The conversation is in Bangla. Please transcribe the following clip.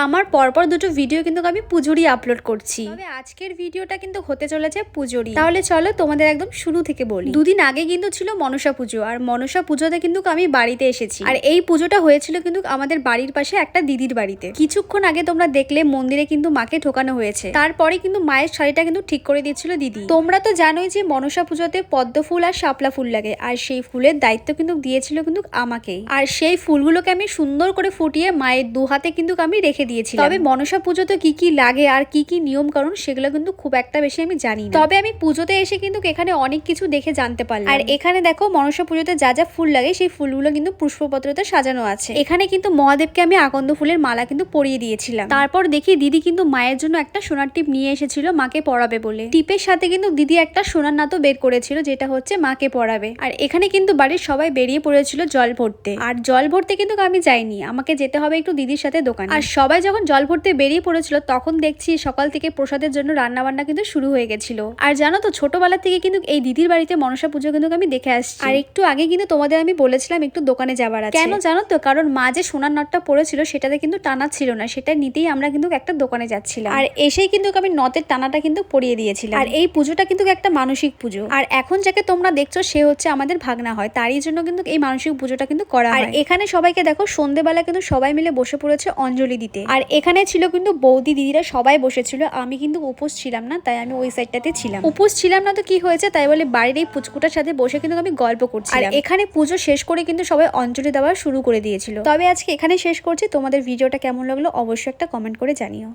আমার পরপর দুটো ভিডিও কিন্তু আমি পুজোরই আপলোড করছি। তবে আজকের ভিডিওটা কিন্তু হতে চলেছে পুজোরই। তাহলে চলো তোমাদের একদম শুরু থেকে বলি। দুদিন আগে কিন্তু ছিল মনসা পুজো, আর মনসা পুজোতে কিন্তু আমি বাড়িতে এসেছি। আর এই পুজোটা হয়েছিল কিন্তু আমাদের বাড়ির পাশে একটা দিদির বাড়িতে। কিছুক্ষণ আগে তোমরা দেখলে মন্দিরে কিন্তু মাকে ঢোকানো হয়েছে, তারপরে কিন্তু মায়ের শাড়িটা কিন্তু ঠিক করে দিয়েছিল দিদি। তোমরা তো জানোই যে মনসা পুজোতে পদ্ম ফুল আর শাপলা ফুল লাগে, আর সেই ফুলের দায়িত্ব কিন্তু দিয়েছিল কিন্তু আমাকেই। আর সেই ফুলগুলোকে আমি সুন্দর করে ফুটিয়ে মায়ের দু হাতে কিন্তু আমি রেখে দিয়েছিলাম। তবে মনসা পুজোতে কি কি লাগে আর কি কি নিয়ম কারণ সেগুলো কিন্তু খুব একটা বেশি আমি জানি না। তবে আমি পুজোতে এসে কিন্তু এখানে অনেক কিছু দেখে জানতে পারলাম। আর এখানে দেখো মনসা পুজোতে যা যা ফুল লাগে সেই ফুলগুলো কিন্তু পুষ্পপত্রতে সাজানো আছে। এখানে কিন্তু মহাদেবকে আমি আকন্দ ফুলের মালা কিন্তু পরিয়ে দিয়েছিলাম। তারপর দেখি দিদি কিন্তু মায়ের জন্য একটা সোনার টিপ নিয়ে এসেছিল মাকে পরাবে বলে। টিপের সাথে কিন্তু দিদি একটা সোনার নাতো বের করেছিল, যেটা হচ্ছে মাকে পরাবে। আর এখানে কিন্তু বাড়ির সবাই বেরিয়ে পড়েছিল জল ভরতে। আর জল ভরতে কিন্তু আমি যাইনি, আমাকে যেতে হবে একটু দিদির সাথে দোকানে। আর সবাই যখন জল ভরতে বেরিয়ে পড়েছিল তখন দেখছি সকাল থেকে প্রসাদের জন্য রান্না বান্না কিন্তু শুরু হয়ে গেছিল। আর জানো তো ছোটবেলা থেকে কিন্তু এই দিদির বাড়িতে মনসা পুজো কিন্তু আমি দেখে আসছি। আর একটু আগে কিন্তু তোমাদের আমি বলেছিলাম একটু দোকানে যাবার আছে। কেন জানো তো? কারণ মা যে সোনার নটটা পড়েছিল সেটাতে কিন্তু টানা ছিল না, সেটা নিতেই আমরা কিন্তু একটা দোকানে যাচ্ছিলাম। আর এসেই কিন্তু আমি নথের টানাটা কিন্তু পরিয়ে দিয়েছিলাম। আর এই পুজোটা কিন্তু একটা মানসিক পুজো। আর এখন যাকে তোমরা দেখছো সে হচ্ছে আমাদের ভাগনা হয়, তারই জন্য কিন্তু এই মানসিক পুজোটা কিন্তু করা হয়। আর এখানে সবাইকে দেখো সন্ধ্যেবেলা কিন্তু সবাই মিলে বসে পড়েছে অঞ্জলি দিতে। আর এখানে ছিল কিন্তু বৌদি দিদিরা সবাই বসেছিল, আমি কিন্তু উপোস ছিলাম না, তাই আমি ওই সাইডটাতে ছিলাম। উপোস ছিলাম না তো কি হয়েছে, তাই বলে বাড়ির এই পুচকুটার সাথে বসে কিন্তু আমি গল্প করছি। আর এখানে পুজো শেষ করে কিন্তু সবাই অঞ্জলি দেওয়া শুরু করে দিয়েছিল। তবে আজকে এখানে শেষ করছি। তোমাদের ভিডিওটা কেমন লাগলো অবশ্যই একটা কমেন্ট করে জানিও।